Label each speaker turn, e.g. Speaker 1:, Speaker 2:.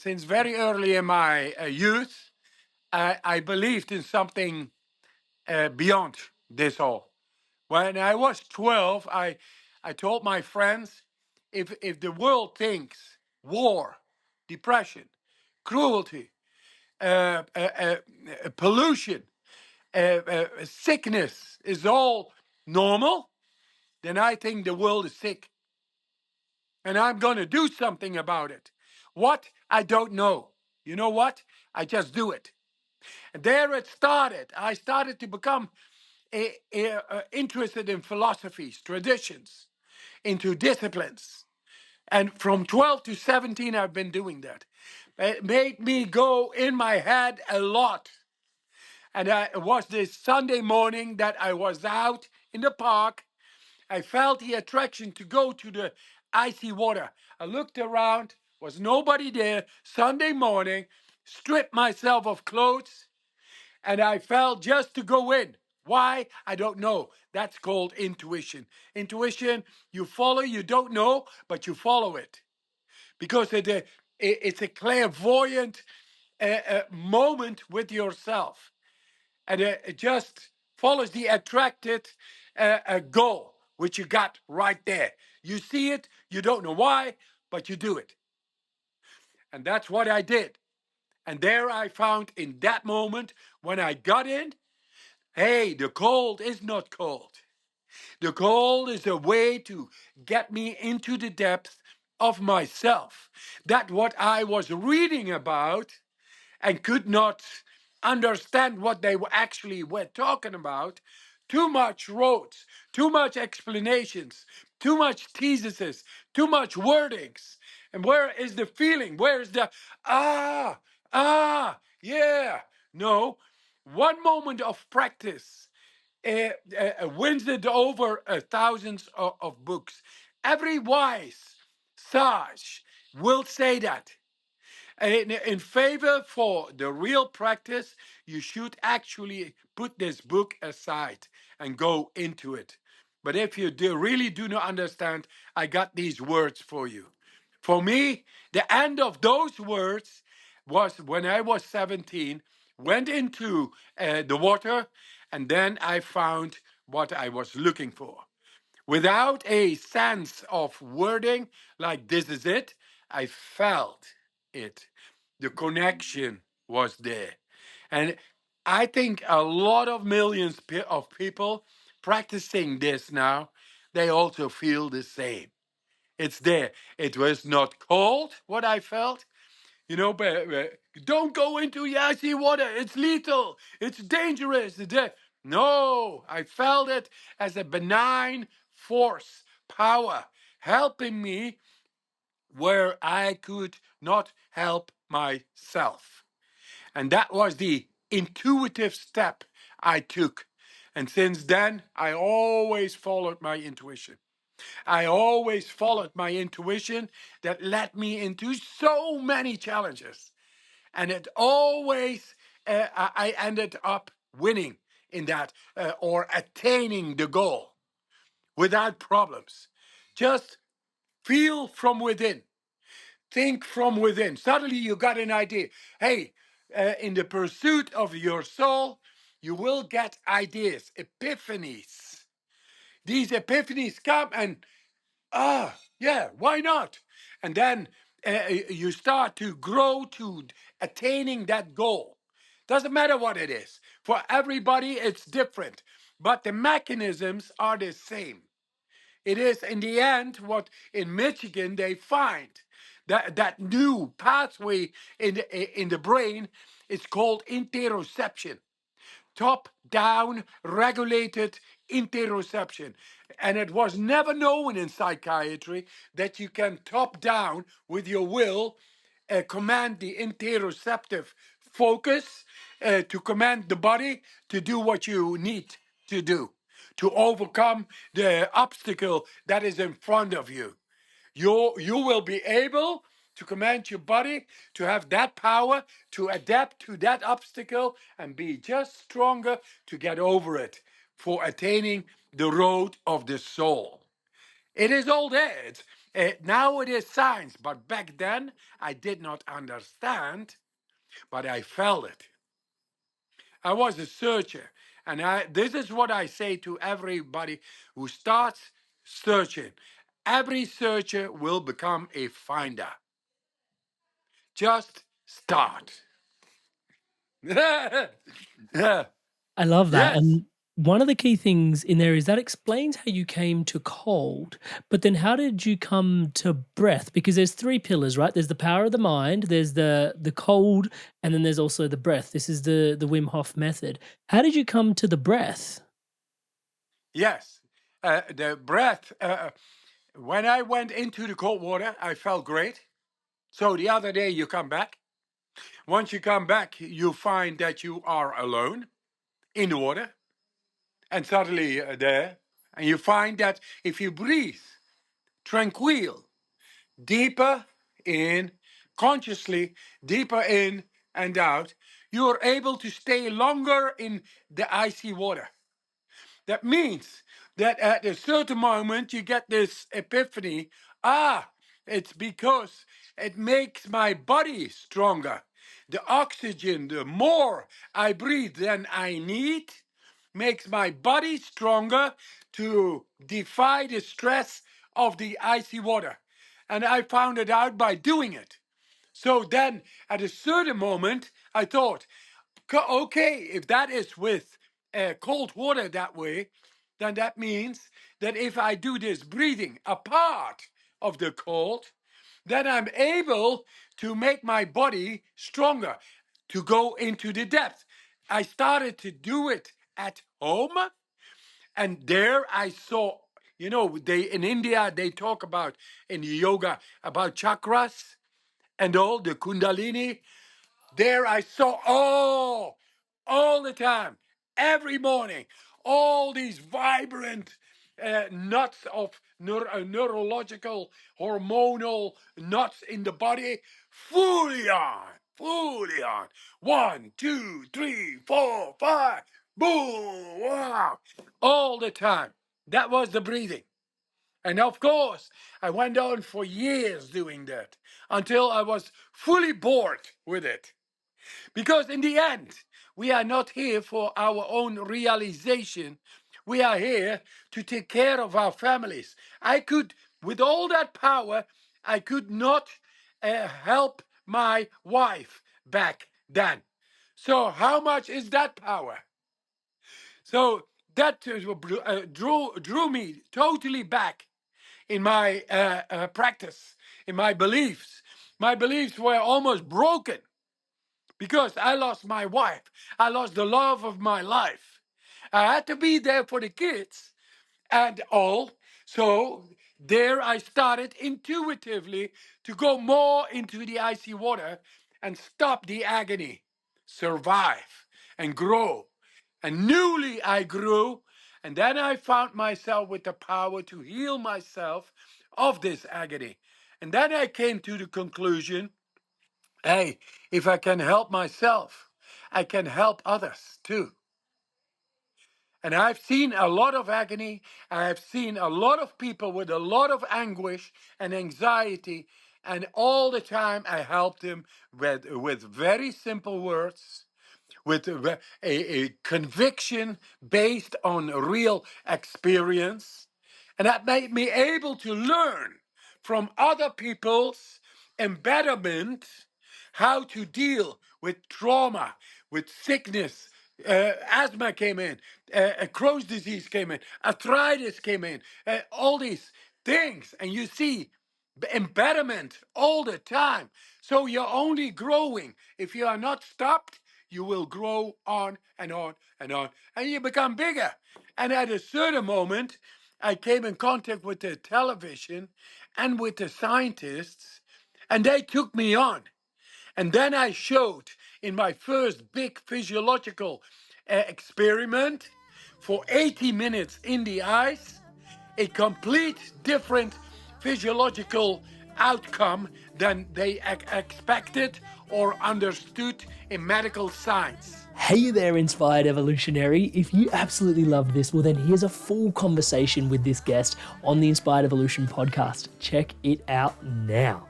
Speaker 1: since very early in my youth, I believed in something beyond this all. When I was 12, I told my friends, if the world thinks war, depression, cruelty, pollution, sickness is all normal, then I think the world is sick. And I'm going to do something about it. What? I don't know. You know what? I just do it. And there it started. I started to become interested in philosophies, traditions, into disciplines. And from 12 to 17, I've been doing that. It made me go in my head a lot. And it was this Sunday morning that I was out in the park. I felt the attraction to go to the icy water. I looked around, was nobody there. Sunday morning, stripped myself of clothes, and I felt just to go in. Why? I don't know. That's called intuition. Intuition, you follow, you don't know, but you follow it. Because it's a clairvoyant moment with yourself. And it just follows the attracted goal, which you got right there. You see it, you don't know why, but you do it. And that's what I did. And there I found in that moment when I got in, hey, the cold is not cold. The cold is a way to get me into the depth of myself. That what I was reading about and could not understand what they were actually were talking about. Too much roads, too much explanations, too much theses, too much wordings. And where is the feeling? Where is the yeah? No, one moment of practice wins it over thousands of books. Every wise sage will say that. In favor for the real practice, you should actually put this book aside and go into it. But if you really do not understand, I got these words for you. For me, the end of those words was when I was 17, went into the water, and then I found what I was looking for. Without a sense of wording like this is it, I felt it. The connection was there. And I think a lot of millions of people practicing this now, they also feel the same. It's there. It was not cold, what I felt. But don't go into icy water. It's lethal. It's dangerous. No, I felt it as a benign force, power, helping me where I could not help myself. And that was the intuitive step I took. And since then, I always followed my intuition. I always followed my intuition that led me into so many challenges. And it always, I ended up winning in that or attaining the goal without problems. Just feel from within, think from within. Suddenly you got an idea. Hey, in the pursuit of your soul, you will get ideas, epiphanies. These epiphanies come and yeah, why not? And then you start to grow to attaining that goal. Doesn't matter what it is. For everybody, it's different, but the mechanisms are the same. It is in the end what in Michigan they find that new pathway in the brain is called interoception, top-down regulated interoception. And it was never known in psychiatry that you can top-down with your will command the interoceptive focus to command the body to do what you need to do, to overcome the obstacle that is in front of you. You will be able to command your body to have that power to adapt to that obstacle and be just stronger to get over it for attaining the road of the soul. It is all there. Now it is science, but back then I did not understand, but I felt it. I was a searcher. And this is what I say to everybody who starts searching. Every searcher will become a finder. Just start. Yeah.
Speaker 2: I love that.
Speaker 1: Yes.
Speaker 2: And one of the key things in there is that explains how you came to cold, but then how did you come to breath? Because there's three pillars, right? There's the power of the mind, there's the cold, and then there's also the breath. This is the Wim Hof method. How did you come to the breath?
Speaker 1: Yes. The breath. When I went into the cold water, I felt great. So the other day you come back. Once you come back, you find that you are alone in the water and suddenly there. And you find that if you breathe tranquil, deeper in, consciously, deeper in and out, you are able to stay longer in the icy water. That means that at a certain moment you get this epiphany. Ah, it's because it makes my body stronger. The oxygen, the more I breathe than I need, makes my body stronger to defy the stress of the icy water. And I found it out by doing it. So then, at a certain moment, I thought, okay, if that is with cold water that way, then that means that if I do this breathing apart of the cold, then I'm able to make my body stronger, to go into the depth. I started to do it at home, and there I saw, they in India they talk about in yoga about chakras and all the kundalini. There I saw all the time, every morning, all these vibrant knots of neurological, hormonal knots in the body, fully on, fully on. One, two, three, four, five, boom, wow, all the time. That was the breathing. And of course, I went on for years doing that until I was fully bored with it. Because in the end, we are not here for our own realization. We are here to take care of our families. I could, with all that power, I could not help my wife back then. So, how much is that power? So, that drew me totally back in my practice, in my beliefs. My beliefs were almost broken because I lost my wife. I lost the love of my life. I had to be there for the kids and all. So there I started intuitively to go more into the icy water and stop the agony, survive and grow. And newly I grew, and then I found myself with the power to heal myself of this agony. And then I came to the conclusion, hey, if I can help myself, I can help others too. And I've seen a lot of agony. I've seen a lot of people with a lot of anguish and anxiety. And all the time I helped them with very simple words, with a conviction based on real experience. And that made me able to learn from other people's embedment how to deal with trauma, with sickness. Asthma came in, Crohn's disease came in, arthritis came in, all these things. And you see, embedment all the time. So you're only growing. If you are not stopped, you will grow on and on and on, and you become bigger. And at a certain moment, I came in contact with the television and with the scientists, and they took me on. And then I showed in my first big physiological experiment for 80 minutes in the ice a complete different physiological outcome than they expected or understood in medical science.
Speaker 2: Hey there, Inspired Evolutionary. If you absolutely loved this, well, then here's a full conversation with this guest on the Inspired Evolution podcast. Check it out now.